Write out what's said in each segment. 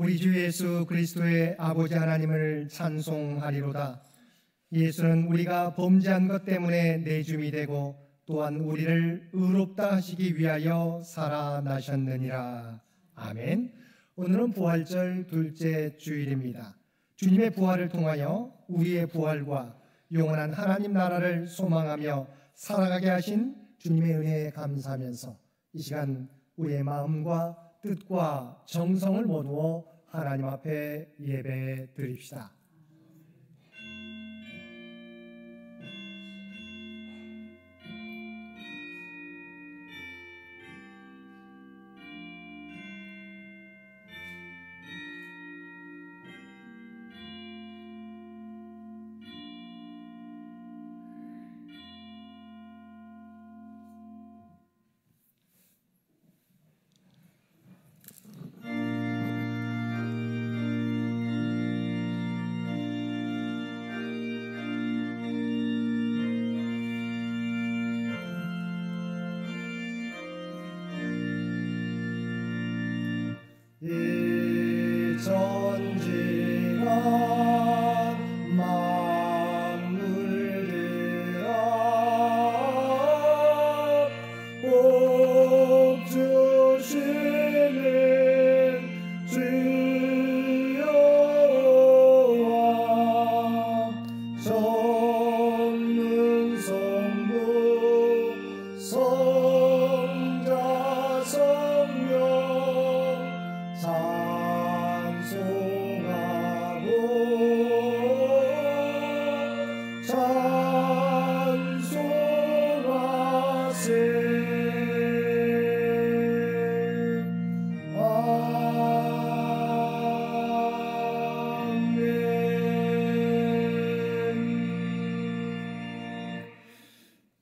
우리 주 예수 그리스도의 아버지 하나님을 찬송하리로다. 예수는 우리가 범죄한 것 때문에 내줌이 되고 또한 우리를 의롭다 하시기 위하여 살아나셨느니라. 아멘. 오늘은 부활절 둘째 주일입니다. 주님의 부활을 통하여 우리의 부활과 영원한 하나님 나라를 소망하며 살아가게 하신 주님의 은혜에 감사하면서 이 시간 우리의 마음과 뜻과 정성을 모두어 하나님 앞에 예배 드립시다.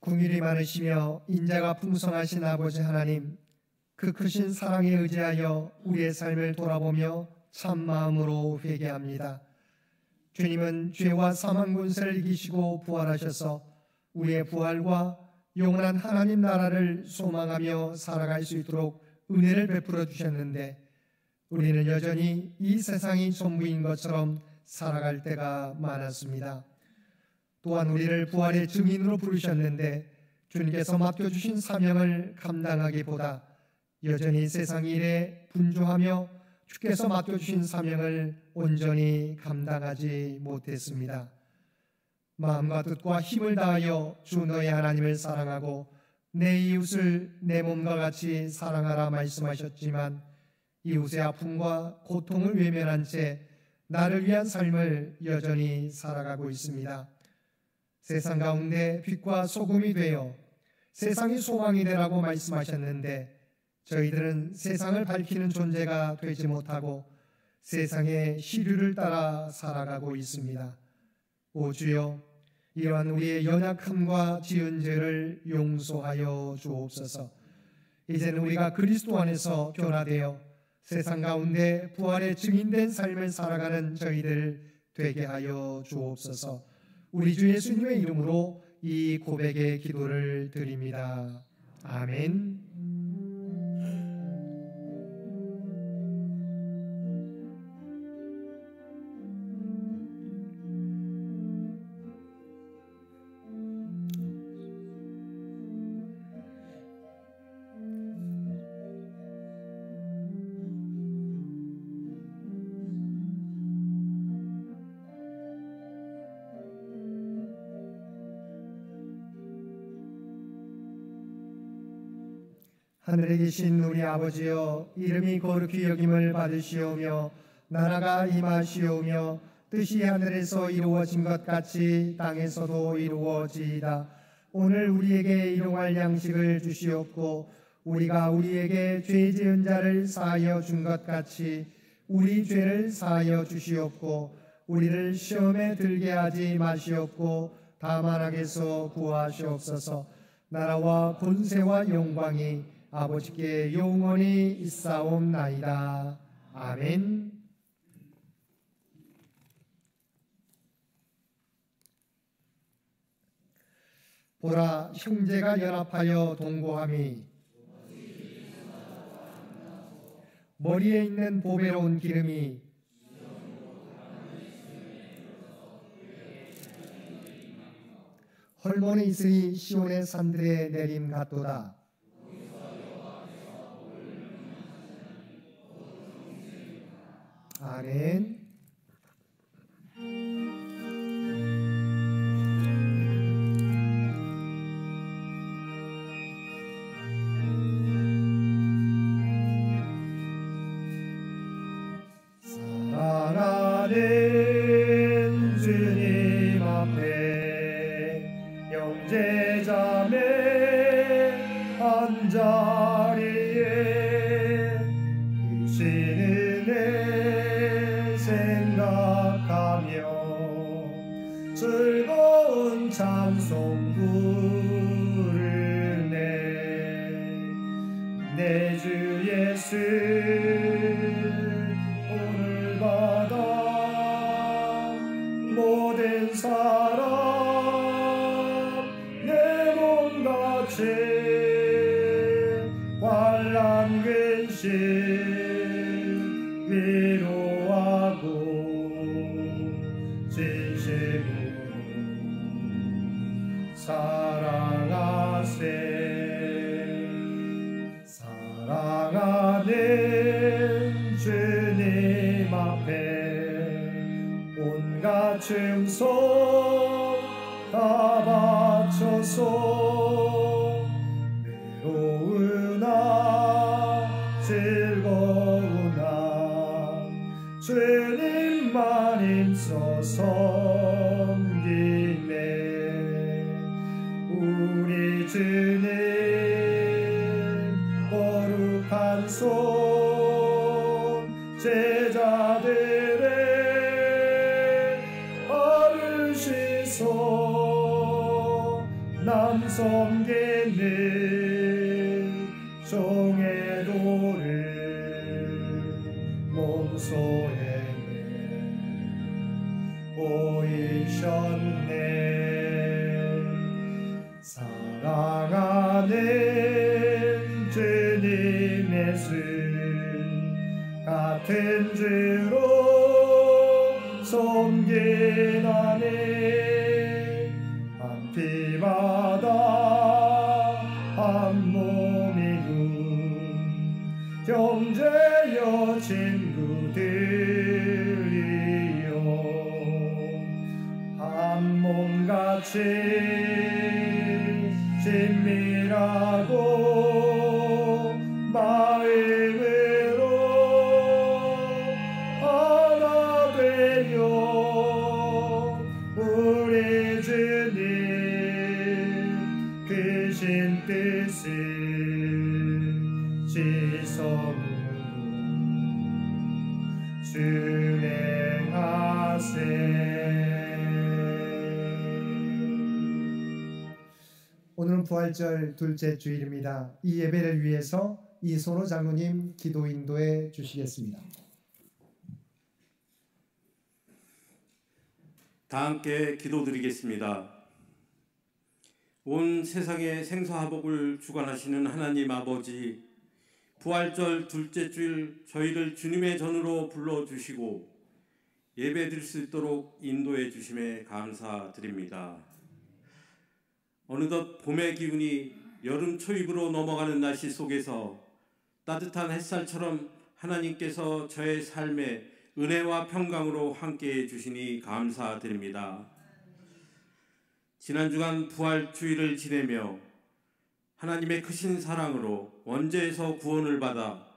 긍휼이 많으시며 인자가 풍성하신 아버지 하나님, 그 크신 사랑에 의지하여 우리의 삶을 돌아보며 참 마음으로 회개합니다. 주님은 죄와 사망 권세를 이기시고 부활하셔서 우리의 부활과 영원한 하나님 나라를 소망하며 살아갈 수 있도록 은혜를 베풀어 주셨는데, 우리는 여전히 이 세상이 전부인 것처럼 살아갈 때가 많았습니다. 또한 우리를 부활의 증인으로 부르셨는데 주님께서 맡겨주신 사명을 감당하기보다 여전히 세상 일에 분주하며 주께서 맡겨주신 사명을 온전히 감당하지 못했습니다. 마음과 뜻과 힘을 다하여 주 너의 하나님을 사랑하고 내 이웃을 내 몸과 같이 사랑하라 말씀하셨지만 이웃의 아픔과 고통을 외면한 채 나를 위한 삶을 여전히 살아가고 있습니다. 세상 가운데 빛과 소금이 되어 세상의 소망이 되라고 말씀하셨는데 저희들은 세상을 밝히는 존재가 되지 못하고 세상의 시류를 따라 살아가고 있습니다. 오 주여, 이러한 우리의 연약함과 지은 죄를 용서하여 주옵소서. 이제는 우리가 그리스도 안에서 변화되어 세상 가운데 부활의 증인된 삶을 살아가는 저희들 되게 하여 주옵소서. 우리 주 예수님의 이름으로 이 고백의 기도를 드립니다. 아멘. 하늘에 계신 우리 아버지여, 이름이 거룩히 여김을 받으시오며 나라가 임하시오며 뜻이 하늘에서 이루어진 것 같이 땅에서도 이루어지이다. 오늘 우리에게 일용할 양식을 주시옵고 우리가 우리에게 죄 지은 자를 사하여 준 것 같이 우리 죄를 사하여 주시옵고 우리를 시험에 들게 하지 마시옵고 다만 악에서 구하시옵소서. 나라와 권세와 영광이 아버지께 영원히 있사옵나이다. 아멘. 보라, 형제가 연합하여 동거함이 머리에 있는 보배로운 기름이 헐몬의 이슬이 시온의 산들에 내림 같도다. 아멘. 사랑하는 주님 앞에 형제자매 한자리에 주시는 내 생각하며 즐거운 찬송 부르네. 내 주 예수 오늘 받아 모든 사람 내 몸같이 환난 근심 위로하고 진심으로 사랑하세. 사랑하는 주님 앞에 온갖 충성 다 바쳐서 외로우나 즐거우나 주님만 힘써 섬기네. 우리 주님 거룩한 손 제자들의 발을 씻어 남 섬기는 종의 도를 몸소 행해 보이셨네. 사랑하는 주님의 쓴 같은 주로 섬기나니 한 피마다 한 몸이군 형제여 친구들이여 한 몸같이 친밀하고 마음으로 하나 되어 우리 주님 크신 뜻을 지성으로 준행하세. 오늘은 부활절 둘째 주일입니다. 이 예배를 위해서 이선호 장로님 기도 인도해 주시겠습니다. 다 함께 기도드리겠습니다. 온 세상의 생사화복을 주관하시는 하나님 아버지, 부활절 둘째 주일 저희를 주님의 전으로 불러주시고 예배드릴 수 있도록 인도해 주심에 감사드립니다. 어느덧 봄의 기운이 여름 초입으로 넘어가는 날씨 속에서 따뜻한 햇살처럼 하나님께서 저의 삶에 은혜와 평강으로 함께해 주시니 감사드립니다. 지난 주간 부활 주일을 지내며 하나님의 크신 사랑으로 원죄에서 구원을 받아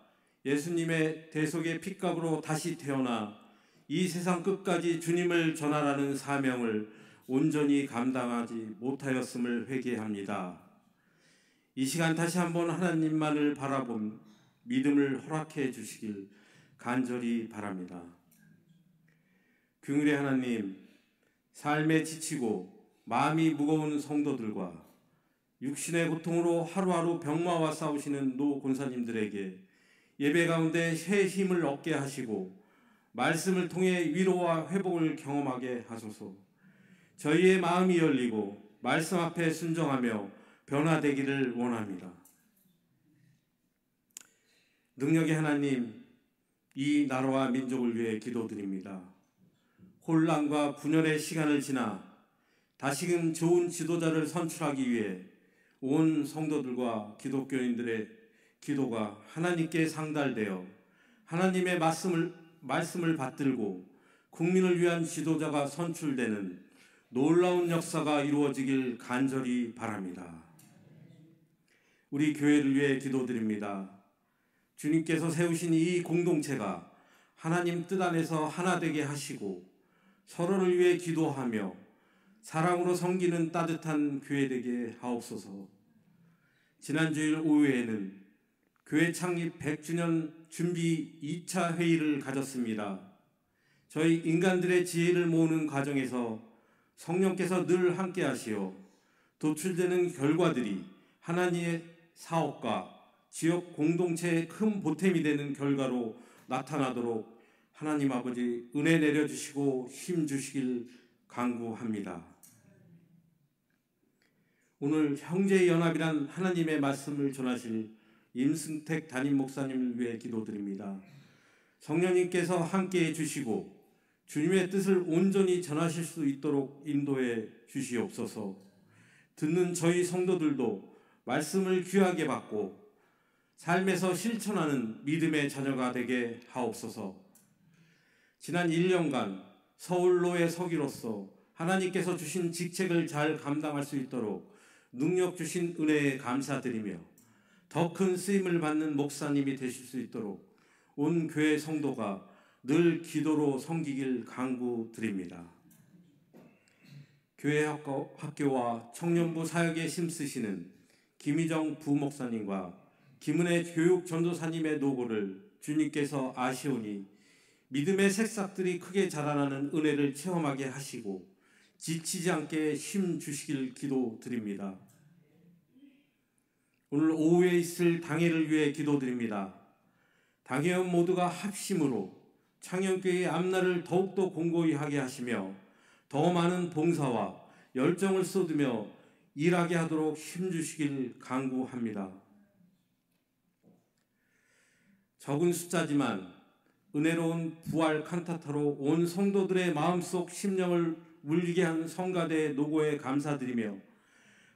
예수님의 대속의 핏값으로 다시 태어나 이 세상 끝까지 주님을 전하라는 사명을 온전히 감당하지 못하였음을 회개합니다. 이 시간 다시 한번 하나님만을 바라본 믿음을 허락해 주시길 간절히 바랍니다. 긍휼의 하나님, 삶에 지치고 마음이 무거운 성도들과 육신의 고통으로 하루하루 병마와 싸우시는 노 권사님들에게 예배 가운데 새 힘을 얻게 하시고 말씀을 통해 위로와 회복을 경험하게 하소서. 저희의 마음이 열리고 말씀 앞에 순종하며 변화되기를 원합니다. 능력의 하나님, 이 나라와 민족을 위해 기도드립니다. 혼란과 분열의 시간을 지나 다시금 좋은 지도자를 선출하기 위해 온 성도들과 기독교인들의 기도가 하나님께 상달되어 하나님의 말씀을 받들고 국민을 위한 지도자가 선출되는 놀라운 역사가 이루어지길 간절히 바랍니다. 우리 교회를 위해 기도드립니다. 주님께서 세우신 이 공동체가 하나님 뜻 안에서 하나 되게 하시고 서로를 위해 기도하며 사랑으로 섬기는 따뜻한 교회 되게 하옵소서. 지난주일 오후에는 교회 창립 100주년 준비 2차 회의를 가졌습니다. 저희 인간들의 지혜를 모으는 과정에서 성령께서 늘 함께 하시어 도출되는 결과들이 하나님의 사업과 지역 공동체의 큰 보탬이 되는 결과로 나타나도록 하나님 아버지 은혜 내려주시고 힘 주시길 간구합니다. 오늘 형제연합이란 하나님의 말씀을 전하실 임승택 담임 목사님을 위해 기도드립니다. 성령님께서 함께해 주시고 주님의 뜻을 온전히 전하실 수 있도록 인도해 주시옵소서. 듣는 저희 성도들도 말씀을 귀하게 받고 삶에서 실천하는 믿음의 자녀가 되게 하옵소서. 지난 1년간 서울로의 서기로서 하나님께서 주신 직책을 잘 감당할 수 있도록 능력 주신 은혜에 감사드리며 더 큰 쓰임을 받는 목사님이 되실 수 있도록 온 교회 성도가 늘 기도로 섬기길 간구드립니다. 교회 학교와 청년부 사역에 힘쓰시는 김희정 부목사님과 김은혜 교육전도사님의 노고를 주님께서 아시오니 믿음의 새싹들이 크게 자라나는 은혜를 체험하게 하시고 지치지 않게 힘 주시길 기도드립니다. 오늘 오후에 있을 당회를 위해 기도드립니다. 당회원 모두가 합심으로 창녕교회의 앞날을 더욱더 공고히 하게 하시며 더 많은 봉사와 열정을 쏟으며 일하게 하도록 힘 주시길 간구합니다. 적은 숫자지만 은혜로운 부활 칸타타로 온 성도들의 마음속 심령을 울리게 한 성가대의 노고에 감사드리며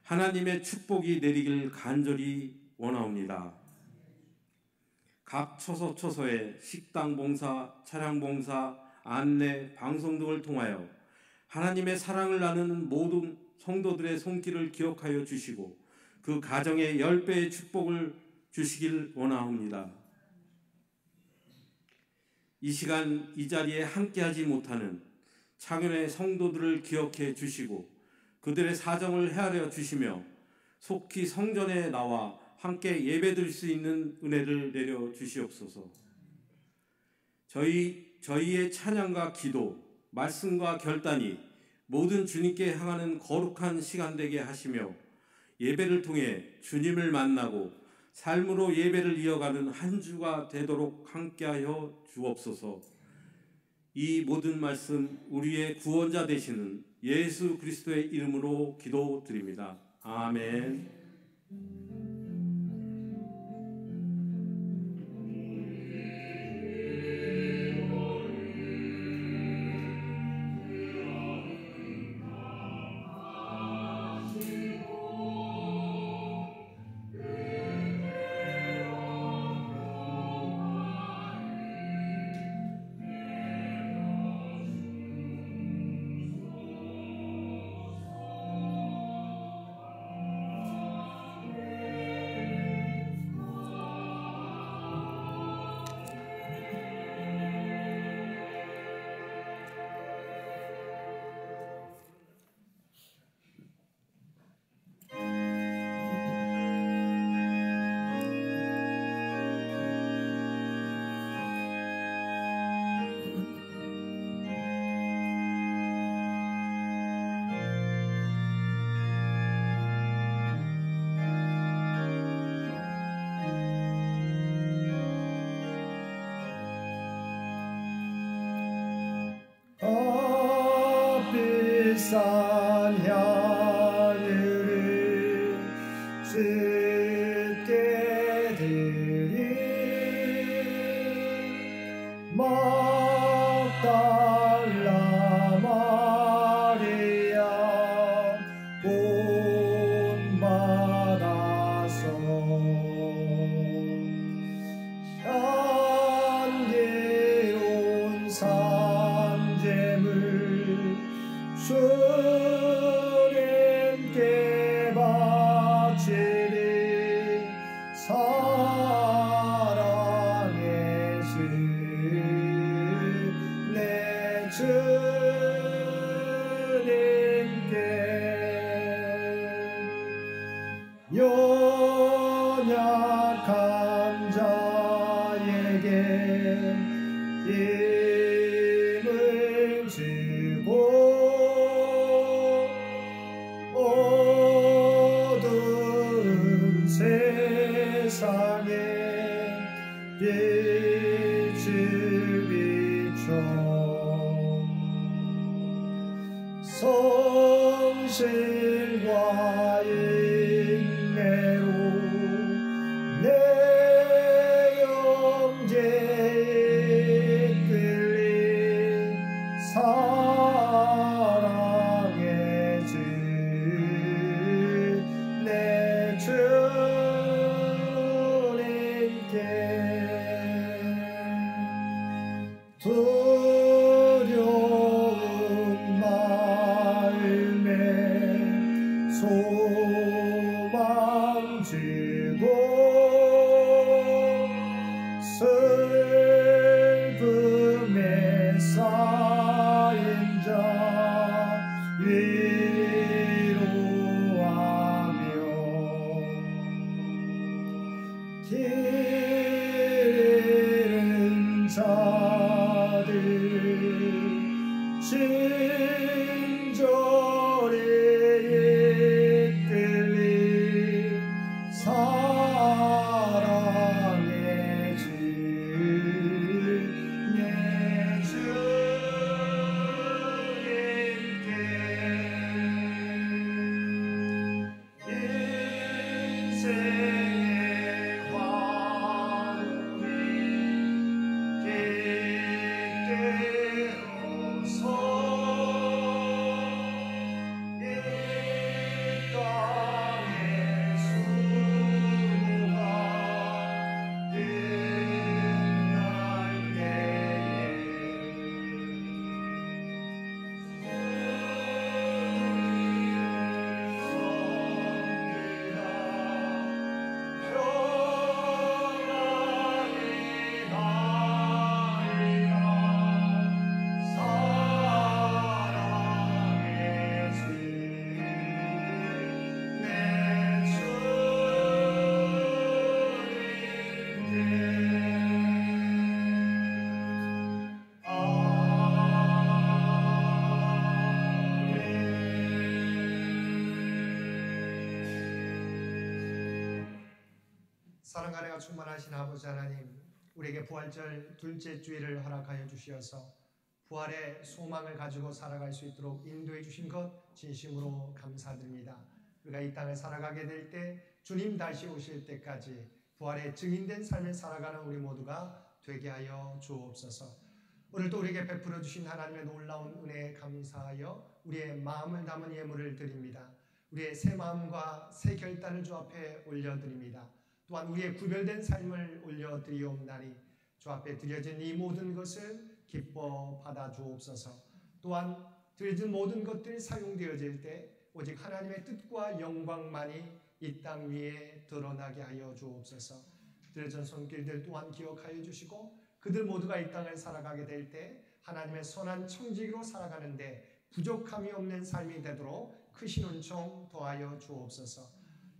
하나님의 축복이 내리길 간절히 원하옵니다. 각 처소처소에 식당 봉사, 차량 봉사, 안내, 방송 등을 통하여 하나님의 사랑을 나누는 모든 성도들의 손길을 기억하여 주시고 그 가정에 10배의 축복을 주시길 원하옵니다. 이 시간 이 자리에 함께하지 못하는 창현의 성도들을 기억해 주시고 그들의 사정을 헤아려 주시며 속히 성전에 나와 함께 예배드릴 수 있는 은혜를 내려 주시옵소서. 저희의 찬양과 기도, 말씀과 결단이 모든 주님께 향하는 거룩한 시간 되게 하시며 예배를 통해 주님을 만나고 삶으로 예배를 이어가는 한 주가 되도록 함께하여 주옵소서. 이 모든 말씀 우리의 구원자 되시는 예수 그리스도의 이름으로 기도드립니다. 아멘. 비싼 향유를 주께 드리 주님께 바치리 사랑의 주내 주님께 연약한 자에게 힘을 주고 어두운 세상에 빛을 비춰 성실과 인내로 내 영제에 이끌리 사랑의 주 내 주님께 두려운 마음에 소망 주고 슬픔에 쌓인 자 위로하며 길 잃은 자들 친절히 이끌리 사랑의 주 내 주님께 인생의 환희 깃들어서 이 땅의 수고가 끝날 때에 사랑과 은혜가 충만하신 아버지 하나님, 우리에게 부활절 둘째 주일을 허락하여 주시어서 부활의 소망을 가지고 살아갈 수 있도록 인도해 주신 것 진심으로 감사드립니다. 우리가 이 땅을 살아가게 될 때 주님 다시 오실 때까지 부활의 증인된 삶을 살아가는 우리 모두가 되게 하여 주옵소서. 오늘도 우리에게 베풀어 주신 하나님의 놀라운 은혜에 감사하여 우리의 마음을 담은 예물을 드립니다. 우리의 새 마음과 새 결단을 주 앞에 올려드립니다. 또한 우리의 구별된 삶을 올려드리옵나니 주 앞에 드려진 이 모든 것을 기뻐 받아 주옵소서. 또한 드려진 모든 것들이 사용되어질 때 오직 하나님의 뜻과 영광만이 이 땅 위에 드러나게 하여 주옵소서. 드려진 손길들 또한 기억하여 주시고 그들 모두가 이 땅을 살아가게 될 때 하나님의 선한 청지기로 살아가는데 부족함이 없는 삶이 되도록 크신 은총 더하여 주옵소서.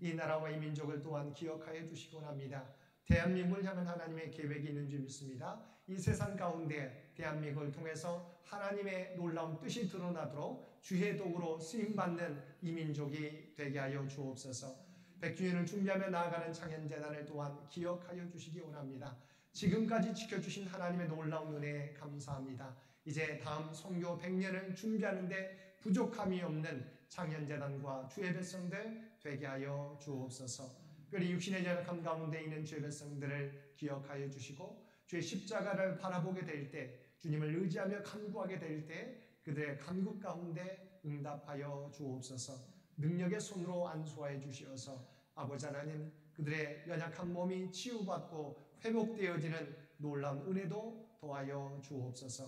이 나라와 이 민족을 또한 기억하여 주시곤 합니다. 대한민국을 향한 하나님의 계획이 있는 줄 믿습니다. 이 세상 가운데 대한민국을 통해서 하나님의 놀라운 뜻이 드러나도록 주의 도구로 쓰임받는 이 민족이 되게 하여 주옵소서. 백주년을 준비하며 나아가는 창현재단을 또한 기억하여 주시기 원합니다. 지금까지 지켜주신 하나님의 놀라운 은혜에 감사합니다. 이제 다음 선교 100년을 준비하는데 부족함이 없는 창현재단과 주의 백성들 되게 하여 주옵소서. 특별히 육신의 연약함 가운데 있는 주의 백성들을 기억하여 주시고 주의 십자가를 바라보게 될 때 주님을 의지하며 간구하게 될 때 그들의 간구 가운데 응답하여 주옵소서. 능력의 손으로 안수하여 주시어서 아버지 하나님 그들의 연약한 몸이 치유받고 회복되어지는 놀라운 은혜도 더하여 주옵소서.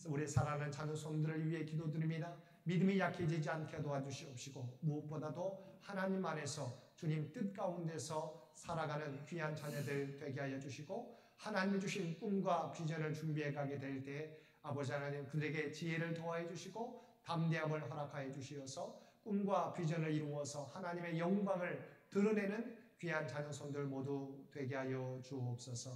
우리 사랑하는 자녀 손들을 위해 기도드립니다. 믿음이 약해지지 않게 도와주시옵시고 무엇보다도 하나님 안에서 주님 뜻 가운데서 살아가는 귀한 자녀들 되게 하여 주시고 하나님이 주신 꿈과 비전을 준비해 가게 될 때 아버지 하나님 그들에게 지혜를 더하여 주시고 담대함을 허락하여 주시어서 꿈과 비전을 이루어서 하나님의 영광을 드러내는 귀한 자녀손들 모두 되게 하여 주옵소서.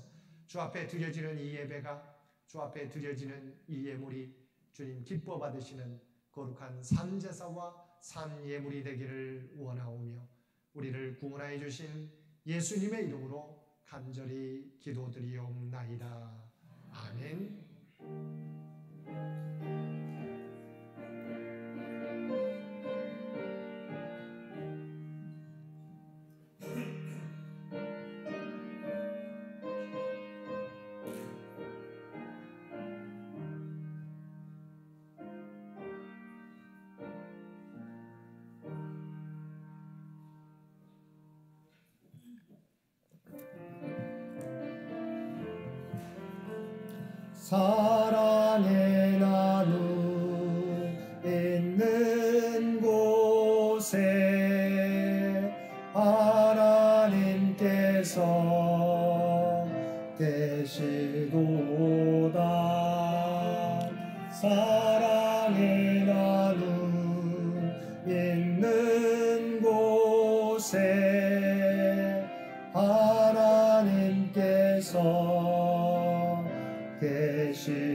주 앞에 드려지는 이 예배가 주 앞에 드려지는 이 예물이 주님 기뻐 받으시는 거룩한 산제사와 산예물이 되기를 원하오며 우리를 구원하여 주신 예수님의 이름으로 간절히 기도드리옵나이다. 아멘. 사랑의 나눔 있는 곳에 하나님께서 계시도다. 사랑의 나눔 있는 곳에 하나님께서 계시도다.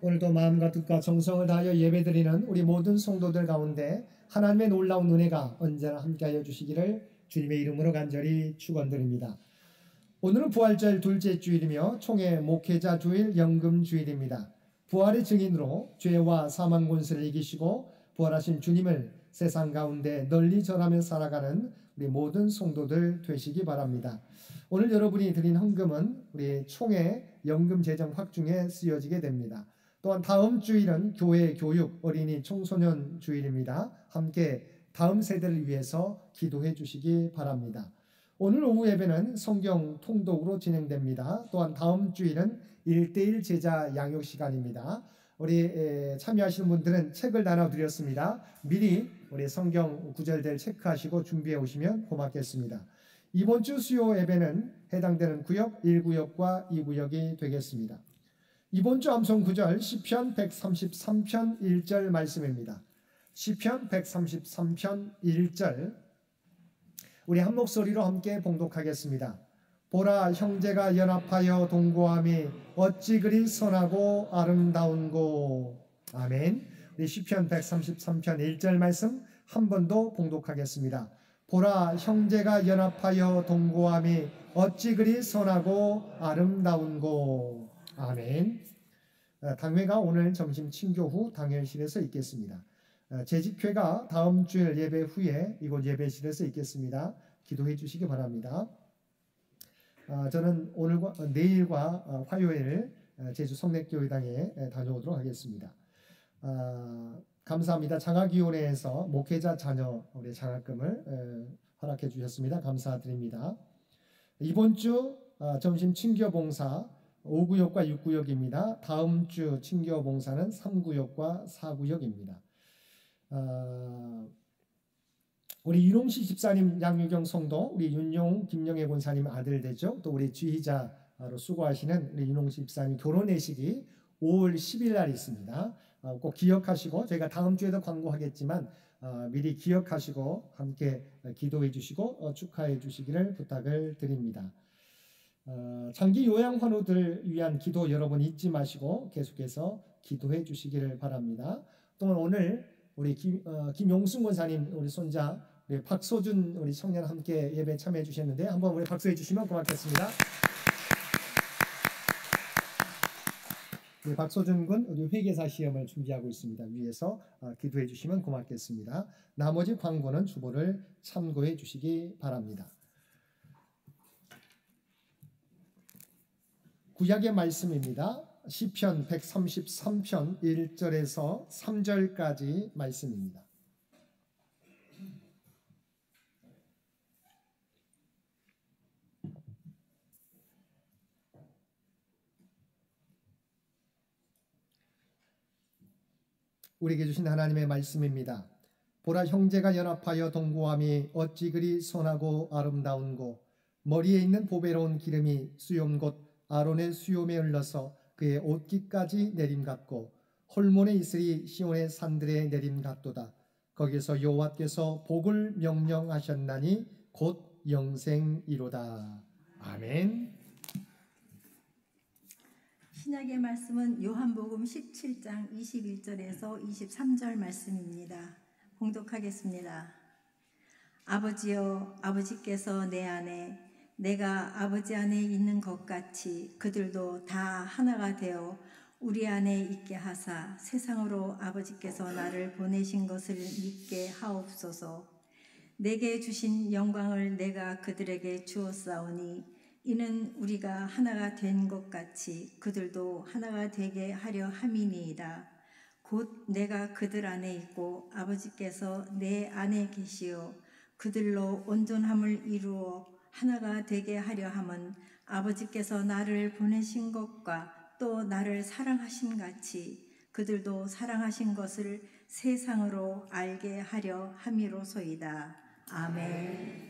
오늘도 마음과 뜻과 정성을 다하여 예배드리는 우리 모든 성도들 가운데 하나님의 놀라운 은혜가 언제나 함께하여 주시기를 주님의 이름으로 간절히 축원드립니다. 오늘은 부활절 둘째 주일이며 총회 목회자 주일 연금 주일입니다. 부활의 증인으로 죄와 사망 권세를 이기시고 부활하신 주님을 세상 가운데 널리 전하며 살아가는 우리 모든 성도들 되시기 바랍니다. 오늘 여러분이 드린 헌금은 우리 총회 연금 재정 확충에 쓰여지게 됩니다. 또한 다음 주일은 교회 교육 어린이 청소년 주일입니다. 함께 다음 세대를 위해서 기도해 주시기 바랍니다. 오늘 오후 예배는 성경 통독으로 진행됩니다. 또한 다음 주일은 1:1 제자 양육 시간입니다. 우리 참여하시는 분들은 책을 나눠드렸습니다. 미리 우리 성경 구절들 체크하시고 준비해 오시면 고맙겠습니다. 이번 주 수요 예배는 해당되는 구역 1구역과 2구역이 되겠습니다. 이번 주 암송 구절 시편 133편 1절 말씀입니다. 시편 133편 1절 우리 한 목소리로 함께 봉독하겠습니다. 보라 형제가 연합하여 동거함이 어찌 그리 선하고 아름다운고. 아멘. 우리 시편 133편 1절 말씀 한 번 더 봉독하겠습니다. 보라 형제가 연합하여 동거함이 어찌 그리 선하고 아름다운고. 아멘. 당회가 오늘 점심 친교 후 당회실에서 있겠습니다. 재직회가 다음 주일 예배 후에 이곳 예배실에서 있겠습니다. 기도해 주시기 바랍니다. 저는 오늘과 내일과 화요일 제주 성례교회당에 다녀오도록 하겠습니다. 감사합니다. 장학위원회에서 목회자 자녀 우리 장학금을 허락해 주셨습니다. 감사드립니다. 이번 주 점심 친교봉사 5구역과 6구역입니다. 다음 주 친교봉사는 3구역과 4구역입니다. 우리 윤홍시 집사님 양유경 성도, 우리 윤용 김영애 권사님 아들 되죠. 또 우리 지휘자로 수고하시는 우리 윤홍시 집사님 결혼회식이 5월 10일 날 있습니다. 꼭 기억하시고 저희가 다음 주에도 광고하겠지만 미리 기억하시고 함께 기도해 주시고 축하해 주시기를 부탁을 드립니다. 장기 요양 환우들 위한 기도 여러분 잊지 마시고 계속해서 기도해 주시기를 바랍니다. 또 오늘 우리 김용순 권사님 우리 손자 우리 박소준 우리 청년 함께 예배 참여해 주셨는데 한번 우리 박수해 주시면 고맙겠습니다. 우리 박소준 군 우리 회계사 시험을 준비하고 있습니다. 위에서 기도해 주시면 고맙겠습니다. 나머지 광고는 주보를 참고해 주시기 바랍니다. 구약의 말씀입니다. 시편 133편 1절에서 3절까지 말씀입니다. 우리에게 주신 하나님의 말씀입니다. 보라, 형제가 연합하여 동거함이 어찌 그리 선하고 아름다운고, 머리에 있는 보배로운 기름이 수염 곧 아론의 수염에 흘러서 그의 옷깃까지 내림 같고, 홀몬의 이슬이 시온의 산들에 내림 같도다. 거기서 여호와께서 복을 명령하셨나니 곧 영생이로다. 아멘. 신약의 말씀은 요한복음 17장 21절에서 23절 말씀입니다. 봉독하겠습니다. 아버지여, 아버지께서 내 안에, 내가 아버지 안에 있는 것 같이 그들도 다 하나가 되어 우리 안에 있게 하사 세상으로 아버지께서 나를 보내신 것을 믿게 하옵소서. 내게 주신 영광을 내가 그들에게 주었사오니 이는 우리가 하나가 된 것 같이 그들도 하나가 되게 하려 함이니이다. 곧 내가 그들 안에 있고 아버지께서 내 안에 계시어 그들로 온전함을 이루어 하나가 되게 하려 함은 아버지께서 나를 보내신 것과 또 나를 사랑하신 같이 그들도 사랑하신 것을 세상으로 알게 하려 함이로소이다. 아멘.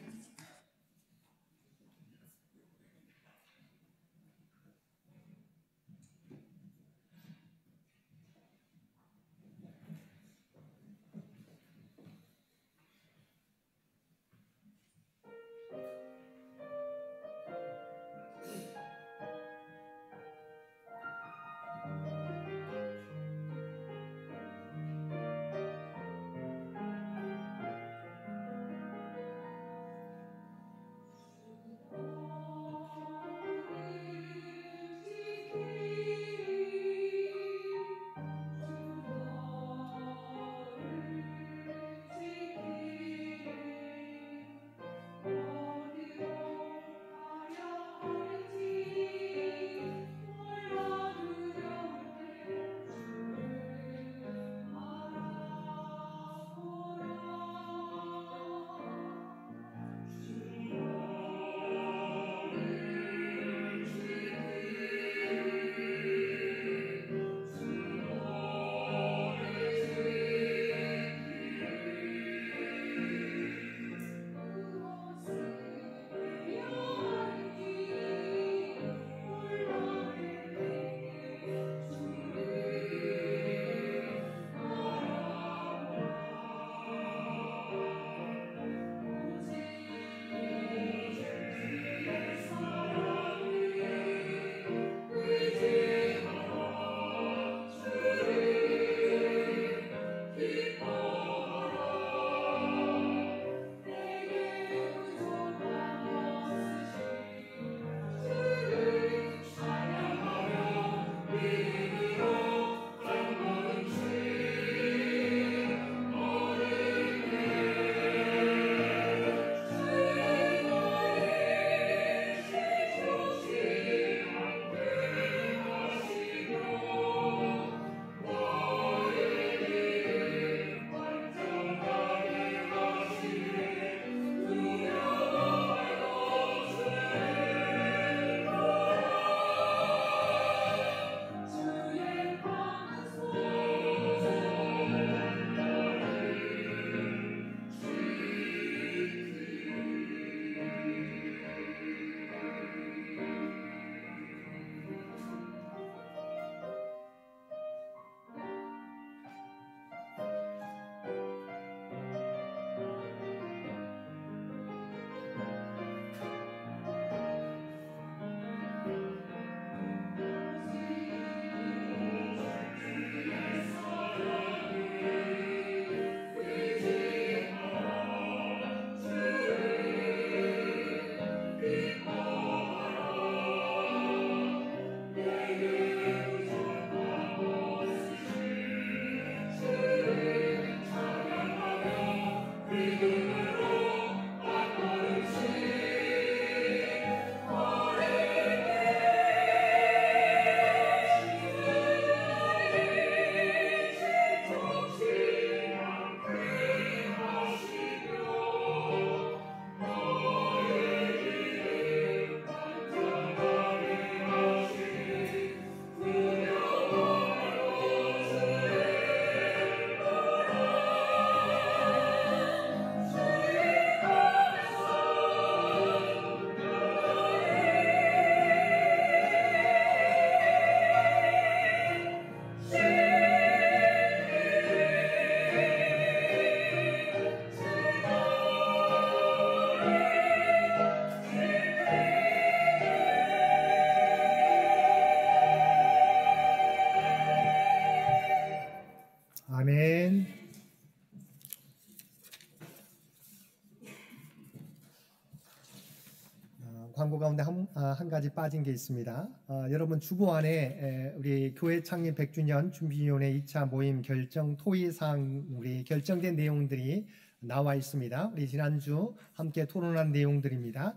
광고 가운데 한 가지 빠진 게 있습니다. 여러분 주보 안에 우리 교회 창립 100주년 준비위원회 2차 모임 결정 토의사항 우리 결정된 내용들이 나와 있습니다. 우리 지난주 함께 토론한 내용들입니다.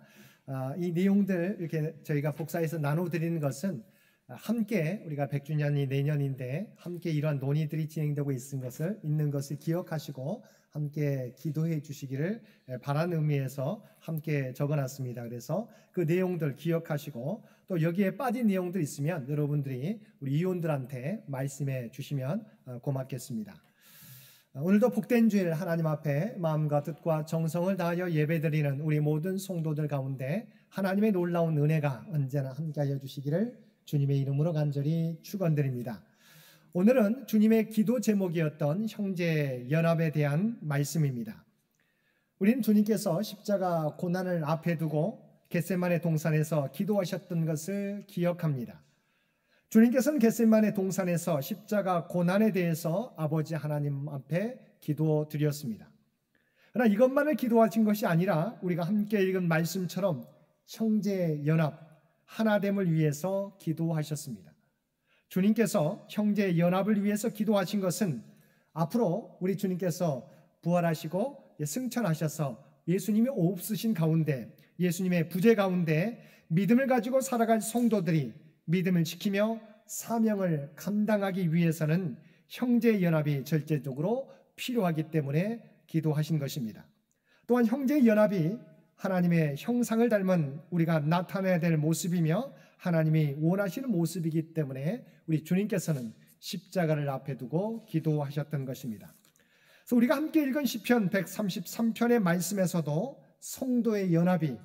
이 내용들 이렇게 저희가 복사해서 나눠드리는 것은 함께 우리가 100주년이 내년인데 함께 이러한 논의들이 진행되고 있는 것을 기억하시고 함께 기도해 주시기를 바라는 의미에서 함께 적어놨습니다. 그래서 그 내용들 기억하시고 또 여기에 빠진 내용들 있으면 여러분들이 우리 위원들한테 말씀해 주시면 고맙겠습니다. 오늘도 복된 주일 하나님 앞에 마음과 뜻과 정성을 다하여 예배드리는 우리 모든 성도들 가운데 하나님의 놀라운 은혜가 언제나 함께하여 주시기를 주님의 이름으로 간절히 축원드립니다. 오늘은 주님의 기도 제목이었던 형제 연합에 대한 말씀입니다. 우리는 주님께서 십자가 고난을 앞에 두고 겟세마네 동산에서 기도하셨던 것을 기억합니다. 주님께서는 겟세마네 동산에서 십자가 고난에 대해서 아버지 하나님 앞에 기도드렸습니다. 그러나 이것만을 기도하신 것이 아니라 우리가 함께 읽은 말씀처럼 형제 연합, 하나됨을 위해서 기도하셨습니다. 주님께서 형제 연합을 위해서 기도하신 것은 앞으로 우리 주님께서 부활하시고 승천하셔서 예수님이 없으신 가운데 예수님의 부재 가운데 믿음을 가지고 살아갈 성도들이 믿음을 지키며 사명을 감당하기 위해서는 형제 연합이 절대적으로 필요하기 때문에 기도하신 것입니다. 또한 형제 연합이 하나님의 형상을 닮은 우리가 나타내야 될 모습이며 하나님이 원하시는 모습이기 때문에 우리 주님께서는 십자가를 앞에 두고 기도하셨던 것입니다. 그래서 우리가 함께 읽은 시편 133편의 말씀에서도 성도의 연합이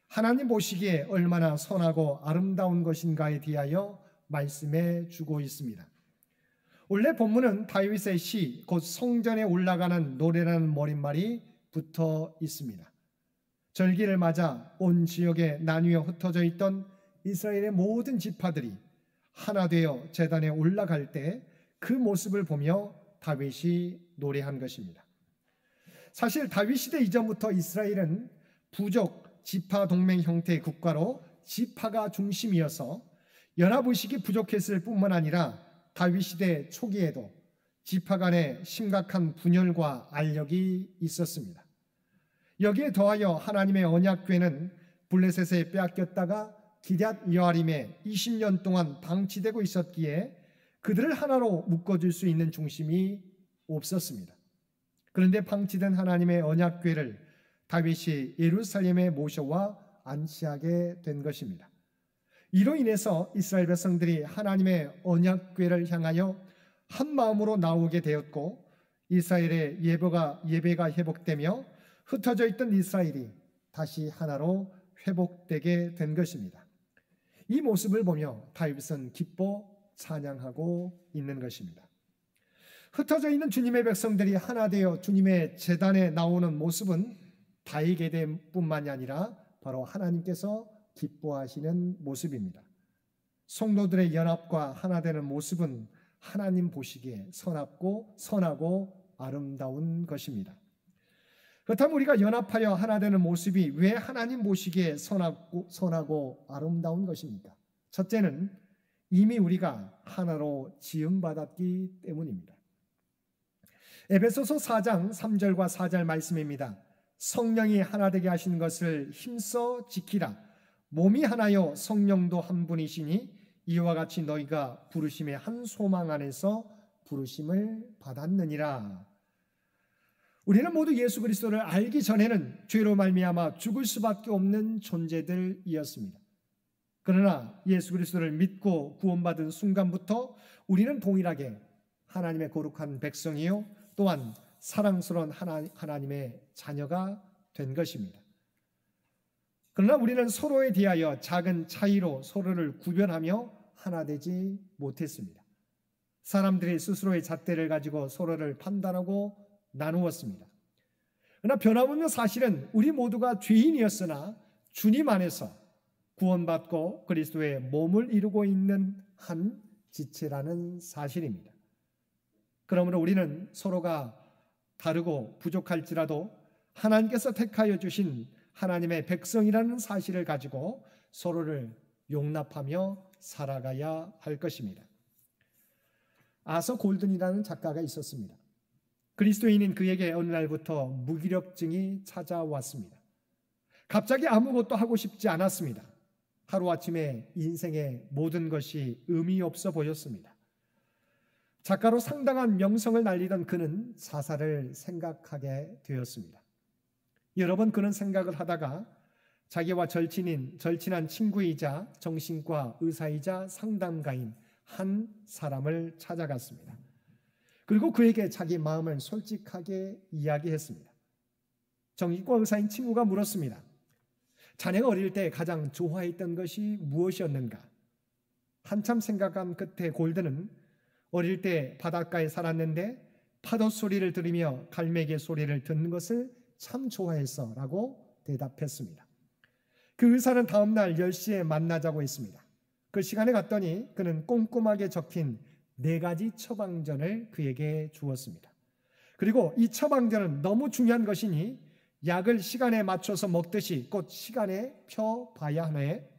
하나님 보시기에 얼마나 선하고 아름다운 것인가에 대하여 말씀해 주고 있습니다. 원래 본문은 다윗의 시, 곧 성전에 올라가는 노래라는 머릿말이 붙어 있습니다. 절기를 맞아 온 지역에 나뉘어 흩어져 있던 이스라엘의 모든 지파들이 하나 되어 제단에 올라갈 때 그 모습을 보며 다윗이 노래한 것입니다. 사실 다윗 시대 이전부터 이스라엘은 부족, 지파 동맹 형태의 국가로 지파가 중심이어서 연합의식이 부족했을 뿐만 아니라 다윗 시대 초기에도 지파 간에 심각한 분열과 알력이 있었습니다. 여기에 더하여 하나님의 언약궤는 블레셋에 빼앗겼다가 기럇 여아림에 20년 동안 방치되고 있었기에 그들을 하나로 묶어줄 수 있는 중심이 없었습니다. 그런데 방치된 하나님의 언약궤를 다윗이 예루살렘에 모셔와 안치하게 된 것입니다. 이로 인해서 이스라엘 백성들이 하나님의 언약궤를 향하여 한 마음으로 나오게 되었고 이스라엘의 예배가 회복되며 흩어져 있던 이스라엘이 다시 하나로 회복되게 된 것입니다. 이 모습을 보며 다윗은 기뻐 찬양하고 있는 것입니다. 흩어져 있는 주님의 백성들이 하나 되어 주님의 제단에 나오는 모습은 다윗의 뿐만이 아니라 바로 하나님께서 기뻐하시는 모습입니다. 성도들의 연합과 하나 되는 모습은 하나님 보시기에 선하고 아름다운 것입니다. 그렇다면 우리가 연합하여 하나 되는 모습이 왜 하나님 보시기에 선하고 아름다운 것입니까? 첫째는 이미 우리가 하나로 지음받았기 때문입니다. 에베소서 4장 3절과 4절 말씀입니다. 성령이 하나 되게 하신 것을 힘써 지키라. 몸이 하나요 성령도 한 분이시니 이와 같이 너희가 부르심의 한 소망 안에서 부르심을 받았느니라. 우리는 모두 예수 그리스도를 알기 전에는 죄로 말미암아 죽을 수밖에 없는 존재들이었습니다. 그러나 예수 그리스도를 믿고 구원받은 순간부터 우리는 동일하게 하나님의 거룩한 백성이요 또한 사랑스러운 하나님의 자녀가 된 것입니다. 그러나 우리는 서로에 대하여 작은 차이로 서로를 구별하며 하나 되지 못했습니다. 사람들이 스스로의 잣대를 가지고 서로를 판단하고 나누었습니다. 그러나 변함없는 사실은 우리 모두가 죄인이었으나 주님 안에서 구원받고 그리스도의 몸을 이루고 있는 한 지체라는 사실입니다. 그러므로 우리는 서로가 다르고 부족할지라도 하나님께서 택하여 주신 하나님의 백성이라는 사실을 가지고 서로를 용납하며 살아가야 할 것입니다. 아서 골든이라는 작가가 있었습니다. 그리스도인인 그에게 어느 날부터 무기력증이 찾아왔습니다. 갑자기 아무것도 하고 싶지 않았습니다. 하루아침에 인생의 모든 것이 의미 없어 보였습니다. 작가로 상당한 명성을 날리던 그는 자살을 생각하게 되었습니다. 여러 번 그런 생각을 하다가 자기와 절친한 친구이자 정신과 의사이자 상담가인 한 사람을 찾아갔습니다. 그리고 그에게 자기 마음을 솔직하게 이야기했습니다. 정신과 의사인 친구가 물었습니다. 자네가 어릴 때 가장 좋아했던 것이 무엇이었는가? 한참 생각한 끝에 골든은 어릴 때 바닷가에 살았는데 파도 소리를 들으며 갈매기 소리를 듣는 것을 참 좋아했어 라고 대답했습니다. 그 의사는 다음 날 10시에 만나자고 했습니다. 그 시간에 갔더니 그는 꼼꼼하게 적힌 4가지 처방전을 그에게 주었습니다. 그리고 이 처방전은 너무 중요한 것이니 약을 시간에 맞춰서 먹듯이 곧 시간에 펴봐야 하네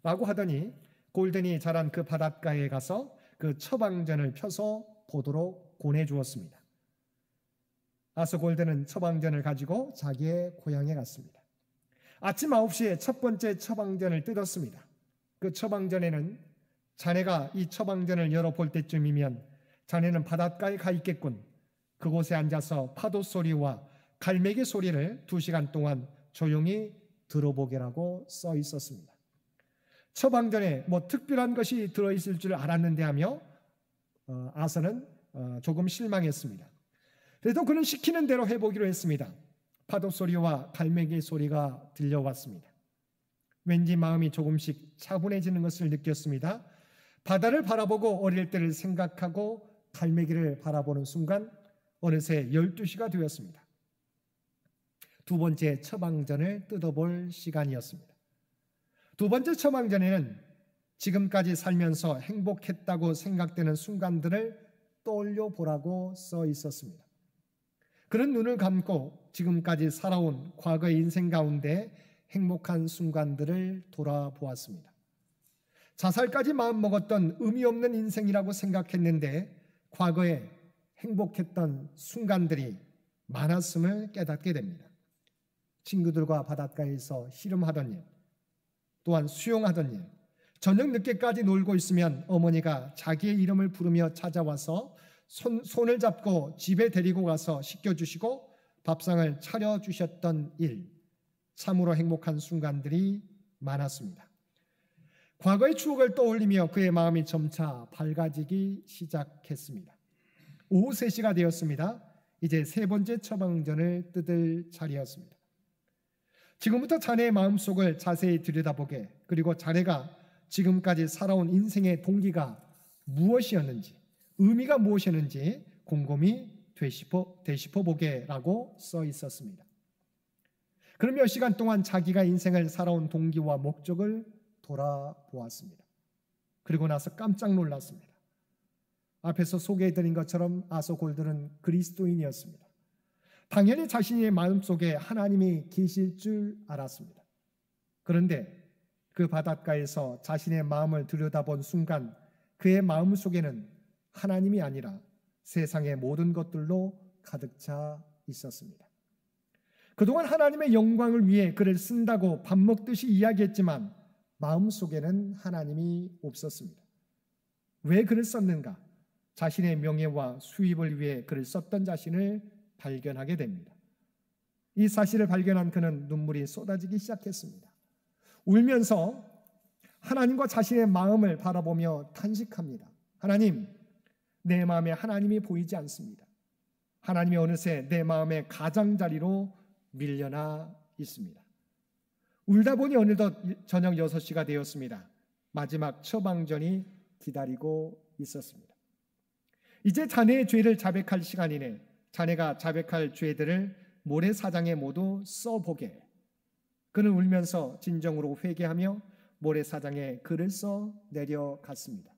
라고 하더니 골든이 자란 그 바닷가에 가서 그 처방전을 펴서 보도록 권해주었습니다. 아서 골든은 처방전을 가지고 자기의 고향에 갔습니다. 아침 9시에 첫 번째 처방전을 뜯었습니다. 그 처방전에는 자네가 이 처방전을 열어볼 때쯤이면 자네는 바닷가에 가 있겠군. 그곳에 앉아서 파도 소리와 갈매기 소리를 2시간 동안 조용히 들어보게라고 써 있었습니다. 처방전에 뭐 특별한 것이 들어있을 줄 알았는데 하며 아서는 조금 실망했습니다. 그래도 그는 시키는 대로 해보기로 했습니다. 파도 소리와 갈매기 소리가 들려왔습니다. 왠지 마음이 조금씩 차분해지는 것을 느꼈습니다. 바다를 바라보고 어릴 때를 생각하고 갈매기를 바라보는 순간 어느새 12시가 되었습니다. 두 번째 처방전을 뜯어볼 시간이었습니다. 두 번째 처방전에는 지금까지 살면서 행복했다고 생각되는 순간들을 떠올려 보라고 써 있었습니다. 그는 눈을 감고 지금까지 살아온 과거의 인생 가운데 행복한 순간들을 돌아보았습니다. 자살까지 마음먹었던 의미 없는 인생이라고 생각했는데 과거에 행복했던 순간들이 많았음을 깨닫게 됩니다. 친구들과 바닷가에서 씨름하던 일, 또한 수영하던 일, 저녁 늦게까지 놀고 있으면 어머니가 자기의 이름을 부르며 찾아와서 손을 잡고 집에 데리고 가서 씻겨주시고 밥상을 차려주셨던 일, 참으로 행복한 순간들이 많았습니다. 과거의 추억을 떠올리며 그의 마음이 점차 밝아지기 시작했습니다. 오후 3시가 되었습니다. 이제 세 번째 처방전을 뜯을 차례였습니다. 지금부터 자네의 마음속을 자세히 들여다보게, 그리고 자네가 지금까지 살아온 인생의 동기가 무엇이었는지, 의미가 무엇이었는지 곰곰이 되짚어보게라고 써 있었습니다. 그럼 몇 시간 동안 자기가 인생을 살아온 동기와 목적을 돌아보았습니다. 그리고 나서 깜짝 놀랐습니다. 앞에서 소개해드린 것처럼 아서 골든은 그리스도인이었습니다. 당연히 자신의 마음속에 하나님이 계실 줄 알았습니다. 그런데 그 바닷가에서 자신의 마음을 들여다본 순간 그의 마음속에는 하나님이 아니라 세상의 모든 것들로 가득 차 있었습니다. 그동안 하나님의 영광을 위해 글을 쓴다고 밥 먹듯이 이야기했지만 마음속에는 하나님이 없었습니다. 왜 글을 썼는가? 자신의 명예와 수입을 위해 글을 썼던 자신을 발견하게 됩니다. 이 사실을 발견한 그는 눈물이 쏟아지기 시작했습니다. 울면서 하나님과 자신의 마음을 바라보며 탄식합니다. 하나님, 내 마음에 하나님이 보이지 않습니다. 하나님이 어느새 내 마음의 가장자리로 밀려나 있습니다. 울다 보니 어느덧 저녁 6시가 되었습니다. 마지막 처방전이 기다리고 있었습니다. 이제 자네의 죄를 자백할 시간이네. 자네가 자백할 죄들을 모래사장에 모두 써보게. 그는 울면서 진정으로 회개하며 모래사장에 글을 써 내려갔습니다.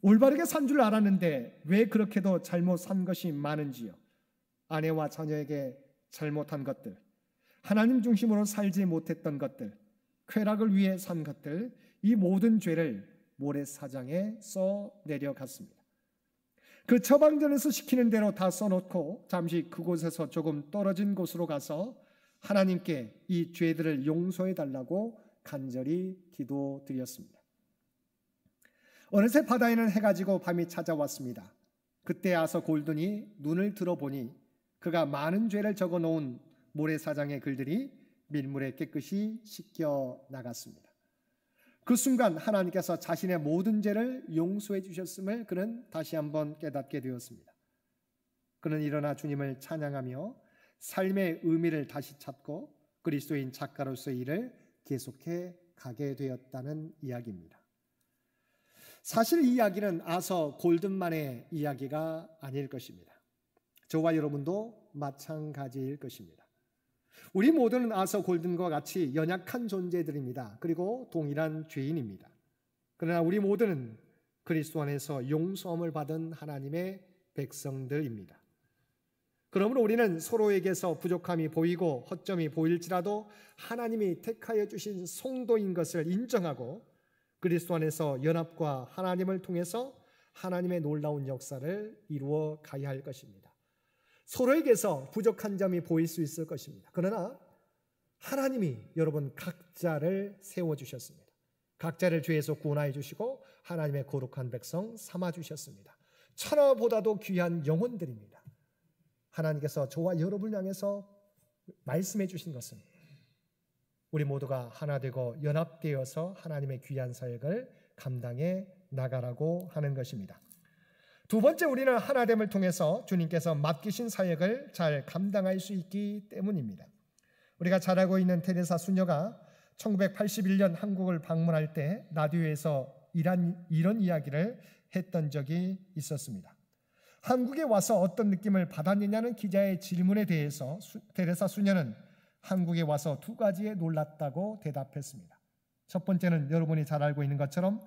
올바르게 산 줄 알았는데 왜 그렇게도 잘못 산 것이 많은지요. 아내와 자녀에게 잘못한 것들, 하나님 중심으로 살지 못했던 것들, 쾌락을 위해 산 것들, 이 모든 죄를 모래사장에 써 내려갔습니다. 그 처방전에서 시키는 대로 다 써놓고 잠시 그곳에서 조금 떨어진 곳으로 가서 하나님께 이 죄들을 용서해 달라고 간절히 기도드렸습니다. 어느새 바다에는 해가 지고 밤이 찾아왔습니다. 그때 아서 골든이 눈을 들어보니 그가 많은 죄를 적어놓은 모래사장의 글들이 밀물에 깨끗이 씻겨 나갔습니다. 그 순간 하나님께서 자신의 모든 죄를 용서해 주셨음을 그는 다시 한번 깨닫게 되었습니다. 그는 일어나 주님을 찬양하며 삶의 의미를 다시 찾고 그리스도인 작가로서의 일을 계속해 가게 되었다는 이야기입니다. 사실 이 이야기는 아서 골든만의 이야기가 아닐 것입니다. 저와 여러분도 마찬가지일 것입니다. 우리 모두는 아서 골든과 같이 연약한 존재들입니다. 그리고 동일한 죄인입니다. 그러나 우리 모두는 그리스도 안에서 용서함을 받은 하나님의 백성들입니다. 그러므로 우리는 서로에게서 부족함이 보이고 허점이 보일지라도 하나님이 택하여 주신 성도인 것을 인정하고 그리스도 안에서 연합과 하나님을 통해서 하나님의 놀라운 역사를 이루어 가야 할 것입니다. 서로에게서 부족한 점이 보일 수 있을 것입니다. 그러나 하나님이 여러분 각자를 세워주셨습니다. 각자를 죄에서 구원하여 주시고 하나님의 거룩한 백성 삼아주셨습니다. 천하보다도 귀한 영혼들입니다. 하나님께서 저와 여러분을 향해서 말씀해 주신 것은 우리 모두가 하나 되고 연합되어서 하나님의 귀한 사역을 감당해 나가라고 하는 것입니다. 두 번째, 우리는 하나됨을 통해서 주님께서 맡기신 사역을 잘 감당할 수 있기 때문입니다. 우리가 잘 알고 있는 테레사 수녀가 1981년 한국을 방문할 때 라디오에서 이런 이야기를 했던 적이 있었습니다. 한국에 와서 어떤 느낌을 받았느냐는 기자의 질문에 대해서 테레사 수녀는 한국에 와서 두 가지에 놀랐다고 대답했습니다. 첫 번째는 여러분이 잘 알고 있는 것처럼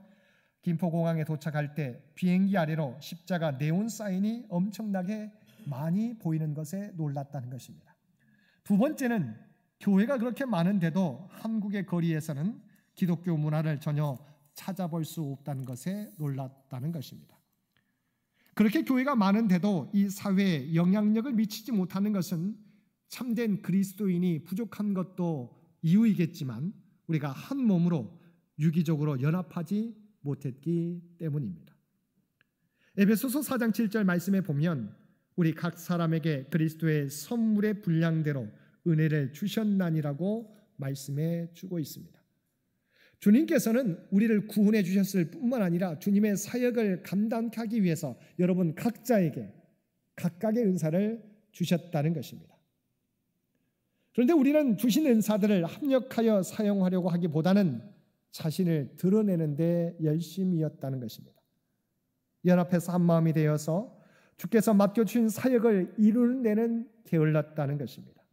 김포공항에 도착할 때 비행기 아래로 십자가 네온 사인이 엄청나게 많이 보이는 것에 놀랐다는 것입니다. 두 번째는 교회가 그렇게 많은데도 한국의 거리에서는 기독교 문화를 전혀 찾아볼 수 없다는 것에 놀랐다는 것입니다. 그렇게 교회가 많은데도 이 사회에 영향력을 미치지 못하는 것은 참된 그리스도인이 부족한 것도 이유이겠지만 우리가 한 몸으로 유기적으로 연합하지 못했기 때문입니다. 에베소서 4장 7절 말씀에 보면 우리 각 사람에게 그리스도의 선물의 분량대로 은혜를 주셨나니라고 말씀해 주고 있습니다. 주님께서는 우리를 구원해 주셨을 뿐만 아니라 주님의 사역을 감당케 하기 위해서 여러분 각자에게 각각의 은사를 주셨다는 것입니다. 그런데 우리는 주신 은사들을 합력하여 사용하려고 하기보다는 자신을 드러내는 데 열심이었다는 것입니다. 연합해서 한마음이 되어서 주께서 맡겨주신 사역을 이루는 게을렀다는 것입니다.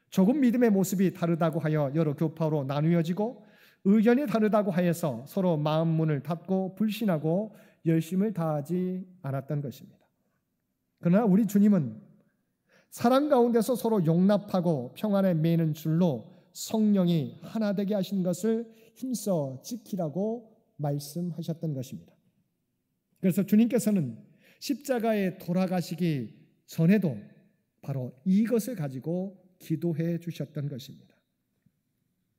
조금 믿음의 모습이 다르다고 하여 여러 교파로 나누어지고 의견이 다르다고 하여서 서로 마음 문을 닫고 불신하고 열심을 다하지 않았던 것입니다. 그러나 우리 주님은 사랑 가운데서 서로 용납하고 평안에 매는 줄로 성령이 하나 되게 하신 것을 힘써 지키라고 말씀하셨던 것입니다. 그래서 주님께서는 십자가에 돌아가시기 전에도 바로 이것을 가지고 기도해 주셨던 것입니다.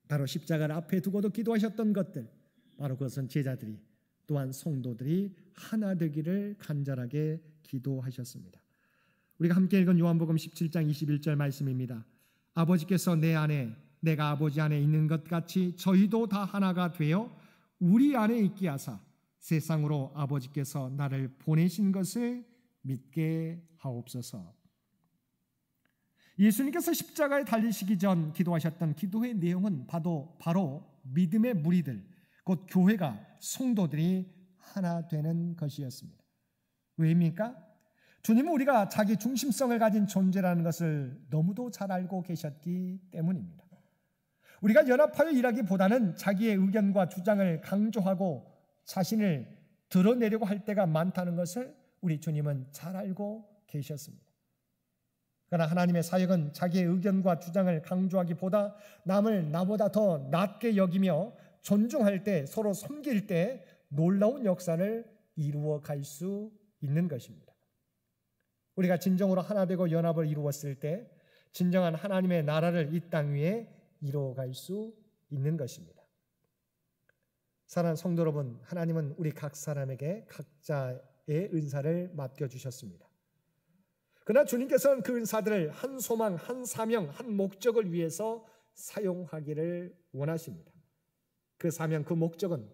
바로 십자가를 앞에 두고도 기도하셨던 것들, 바로 그것은 제자들이 또한 성도들이 하나 되기를 간절하게 기도하셨습니다. 우리가 함께 읽은 요한복음 17장 21절 말씀입니다. 아버지께서 내 안에 내가 아버지 안에 있는 것 같이 저희도 다 하나가 되어 우리 안에 있게 하사 세상으로 아버지께서 나를 보내신 것을 믿게 하옵소서. 예수님께서 십자가에 달리시기 전 기도하셨던 기도의 내용은 바로 믿음의 무리들, 곧 교회가 성도들이 하나 되는 것이었습니다. 왜입니까? 주님은 우리가 자기 중심성을 가진 존재라는 것을 너무도 잘 알고 계셨기 때문입니다. 우리가 연합하여 일하기보다는 자기의 의견과 주장을 강조하고 자신을 드러내려고 할 때가 많다는 것을 우리 주님은 잘 알고 계셨습니다. 그러나 하나님의 사역은 자기의 의견과 주장을 강조하기보다 남을 나보다 더 낮게 여기며 존중할 때, 서로 섬길 때 놀라운 역사를 이루어 갈 수 있는 것입니다. 우리가 진정으로 하나 되고 연합을 이루었을 때 진정한 하나님의 나라를 이 땅 위에 이루어갈 수 있는 것입니다. 사랑하는 성도 여러분, 하나님은 우리 각 사람에게 각자의 은사를 맡겨주셨습니다. 그러나 주님께서는 그 은사들을 한 소망, 한 사명, 한 목적을 위해서 사용하기를 원하십니다. 그 사명, 그 목적은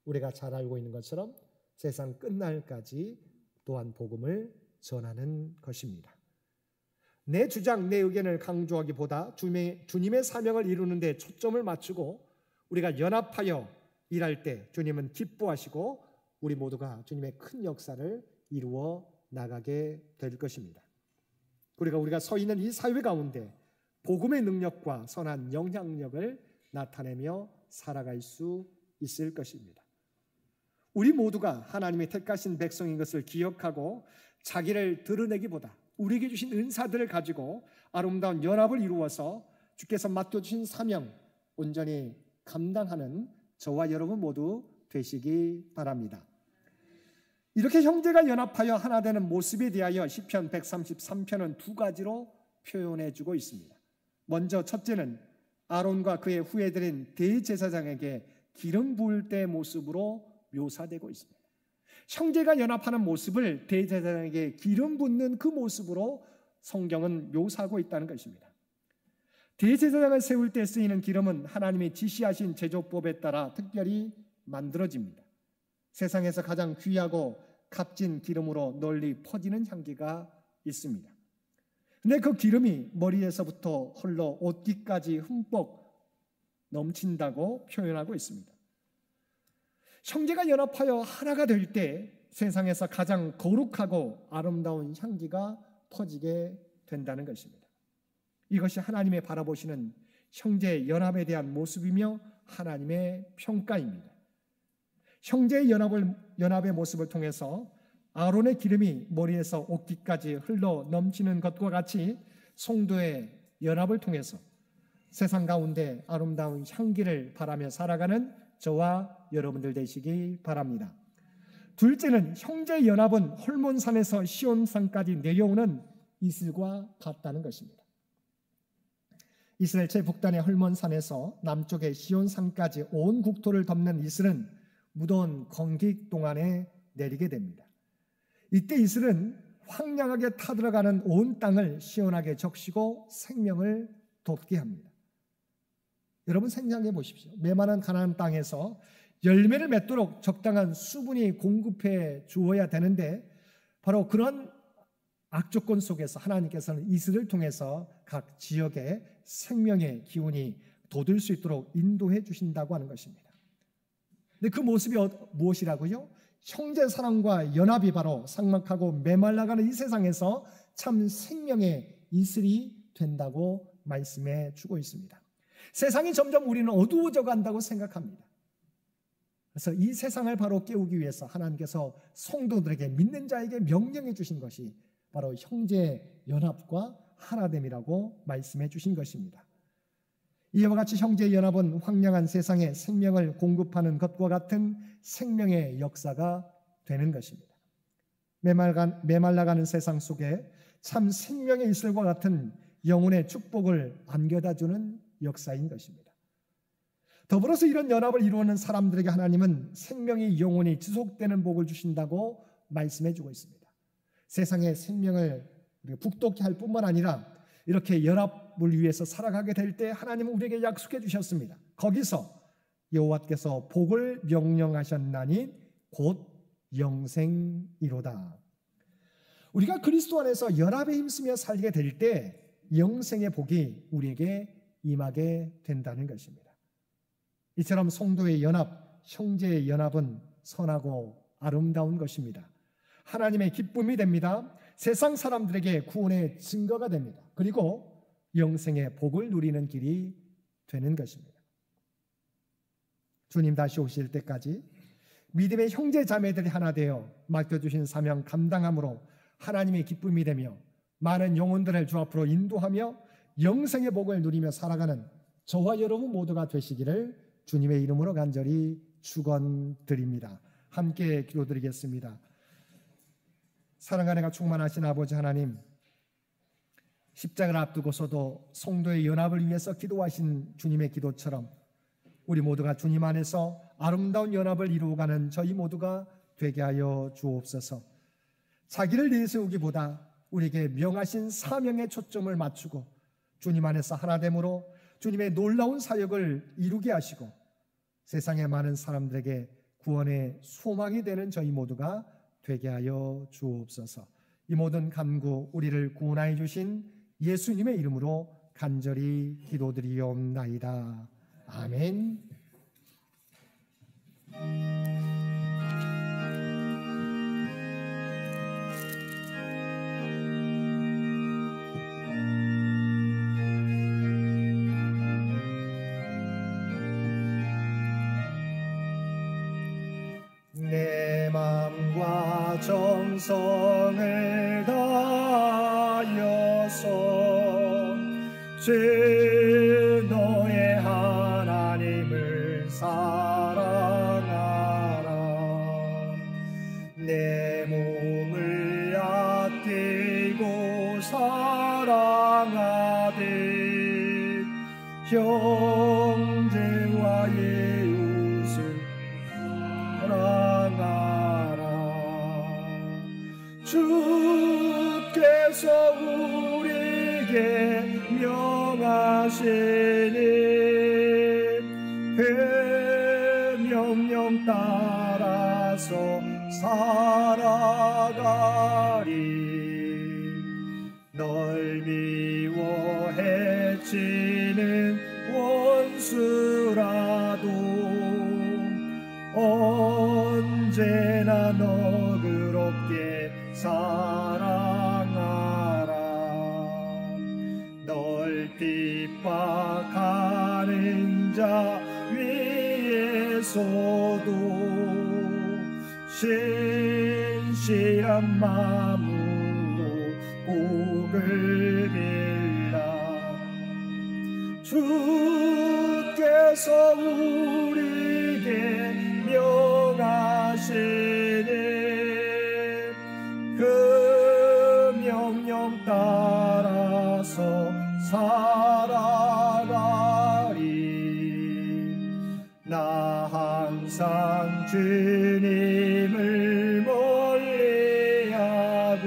우리가 잘 알고 있는 것처럼 세상 끝날까지 또한 복음을 전하는 것입니다. 내 주장, 내 의견을 강조하기보다 주님의 사명을 이루는 데 초점을 맞추고 우리가 연합하여 일할 때 주님은 기뻐하시고 우리 모두가 주님의 큰 역사를 이루어 나가게 될 것입니다. 우리가 서 있는 이 사회 가운데 복음의 능력과 선한 영향력을 나타내며 살아갈 수 있을 것입니다. 우리 모두가 하나님의 택하신 백성인 것을 기억하고 자기를 드러내기보다 우리에게 주신 은사들을 가지고 아름다운 연합을 이루어서 주께서 맡겨주신 사명 온전히 감당하는 저와 여러분 모두 되시기 바랍니다. 이렇게 형제가 연합하여 하나 되는 모습에 대하여 시편 133편은 두 가지로 표현해 주고 있습니다. 먼저 첫째는 아론과 그의 후예들인 대제사장에게 기름 부을 때의 모습으로 묘사되고 있습니다. 형제가 연합하는 모습을 대제사장에게 기름 붓는 그 모습으로 성경은 묘사하고 있다는 것입니다. 대제사장을 세울 때 쓰이는 기름은 하나님이 지시하신 제조법에 따라 특별히 만들어집니다. 세상에서 가장 귀하고 값진 기름으로 널리 퍼지는 향기가 있습니다. 근데 그 기름이 머리에서부터 흘러 옷깃까지 흠뻑 넘친다고 표현하고 있습니다. 형제가 연합하여 하나가 될 때 세상에서 가장 거룩하고 아름다운 향기가 퍼지게 된다는 것입니다. 이것이 하나님의 바라보시는 형제 연합에 대한 모습이며 하나님의 평가입니다. 형제의 연합의 모습을 통해서 아론의 기름이 머리에서 옷깃까지 흘러 넘치는 것과 같이 성도의 연합을 통해서 세상 가운데 아름다운 향기를 바라며 살아가는 저와 여러분들 되시기 바랍니다. 둘째는 형제의 연합은 홀몬산에서 시온산까지 내려오는 이슬과 같다는 것입니다. 이스라엘 최북단의 홀몬산에서 남쪽의 시온산까지 온 국토를 덮는 이슬은 무더운 건기 동안에 내리게 됩니다. 이때 이슬은 황량하게 타들어가는 온 땅을 시원하게 적시고 생명을 돋게 합니다. 여러분 생각해 보십시오. 메마른 가나안 땅에서 열매를 맺도록 적당한 수분이 공급해 주어야 되는데 바로 그런 악조건 속에서 하나님께서는 이슬을 통해서 각 지역에 생명의 기운이 돋을 수 있도록 인도해 주신다고 하는 것입니다. 근데 그 모습이 무엇이라고요? 형제 사랑과 연합이 바로 삭막하고 메말라가는 이 세상에서 참 생명의 이슬이 된다고 말씀해 주고 있습니다. 세상이 점점 우리는 어두워져 간다고 생각합니다. 그래서 이 세상을 바로 깨우기 위해서 하나님께서 성도들에게 믿는 자에게 명령해 주신 것이 바로 형제 연합과 하나됨이라고 말씀해 주신 것입니다. 이와 같이 형제 연합은 황량한 세상에 생명을 공급하는 것과 같은 생명의 역사가 되는 것입니다. 메말라가는 세상 속에 참 생명의 이슬과 같은 영혼의 축복을 안겨다 주는 역사인 것입니다. 더불어서 이런 연합을 이루는 사람들에게 하나님은 생명이 영원히 지속되는 복을 주신다고 말씀해 주고 있습니다. 세상의 생명을 북돋게 할 뿐만 아니라 이렇게 연합을 위해서 살아가게 될 때 하나님은 우리에게 약속해 주셨습니다. 거기서 여호와께서 복을 명령하셨나니 곧 영생이로다. 우리가 그리스도 안에서 연합에 힘쓰며 살게 될 때 영생의 복이 우리에게 임하게 된다는 것입니다. 이처럼 성도의 연합, 형제의 연합은 선하고 아름다운 것입니다. 하나님의 기쁨이 됩니다. 세상 사람들에게 구원의 증거가 됩니다. 그리고 영생의 복을 누리는 길이 되는 것입니다. 주님 다시 오실 때까지 믿음의 형제 자매들이 하나 되어 맡겨주신 사명 감당함으로 하나님의 기쁨이 되며 많은 영혼들을 주 앞으로 인도하며 영생의 복을 누리며 살아가는 저와 여러분 모두가 되시기를 주님의 이름으로 간절히 축원드립니다. 함께 기도드리겠습니다. 사랑하는 가 충만하신 아버지 하나님, 십자가를 앞두고서도 성도의 연합을 위해서 기도하신 주님의 기도처럼 우리 모두가 주님 안에서 아름다운 연합을 이루어가는 저희 모두가 되게 하여 주옵소서. 자기를 내세우기보다 우리에게 명하신 사명에 초점을 맞추고 주님 안에서 하나됨으로 주님의 놀라운 사역을 이루게 하시고 세상의 많은 사람들에게 구원의 소망이 되는 저희 모두가 되게 하여 주옵소서. 이 모든 간구 우리를 구원하여 주신 예수님의 이름으로 간절히 기도드리옵나이다. 아멘. 내 마음과 정성을 다하여서 주 너의 하나님을 사랑하라. 내 몸을 아끼고 사랑하되 형제와 이웃을 사랑하라. 주께서 우리에게 명하시니 그 명령 따라서 살아가리. 널 미워 해치는 원수라도 언제나 너그럽게 사랑하라. 널 핍박하는 자 위에서도 신실한 마음으로 복을 빌라. 주께서 우리에게 명하시니 그 명령 따라서 살아가리. 나 항상 주님을 멀리하고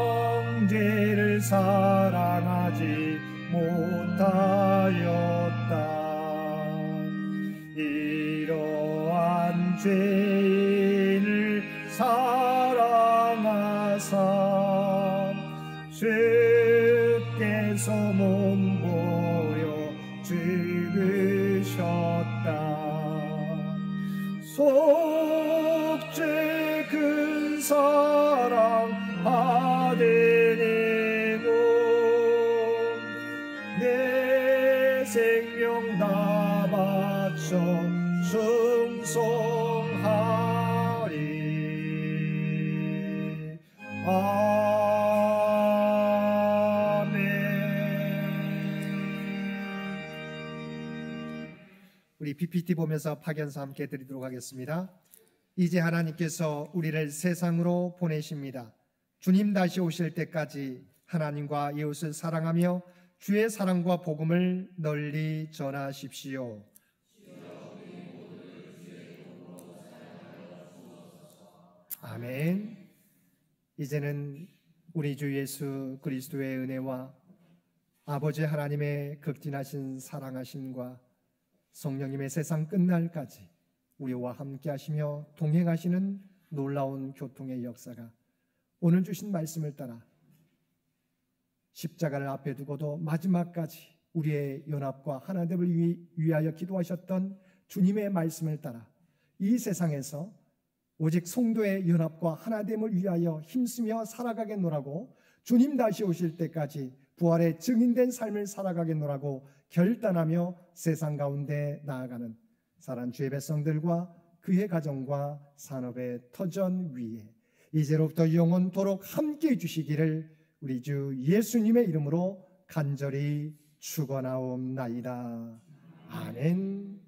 형제를 사랑하지 못하였다. 이러한 죄인을 사랑하사 주께서 몸보여 죽으셨다. 속죄 큰 사랑 받으리고 내 생명 다 바쳐 충성하리. 아멘. 우리 PPT 보면서 파견사 함께 드리도록 하겠습니다. 이제 하나님께서 우리를 세상으로 보내십니다. 주님 다시 오실 때까지 하나님과 이웃을 사랑하며 주의 사랑과 복음을 널리 전하십시오. 아멘. 이제는 우리 주 예수 그리스도의 은혜와 아버지 하나님의 극진하신 사랑하심과 성령님의 세상 끝날까지 우리와 함께 하시며 동행하시는 놀라운 교통의 역사가 오늘 주신 말씀을 따라 십자가를 앞에 두고도 마지막까지 우리의 연합과 하나됨을 위하여 기도하셨던 주님의 말씀을 따라 이 세상에서 오직 성도의 연합과 하나됨을 위하여 힘쓰며 살아가겠노라고 주님 다시 오실 때까지 부활의 증인된 삶을 살아가겠노라고 결단하며 세상 가운데 나아가는 사랑하는 주의 백성들과 그의 가정과 산업의 터전 위에 이제로부터 영원토록 함께 해주시기를 우리 주 예수님의 이름으로 간절히 축원하옵나이다. 아멘.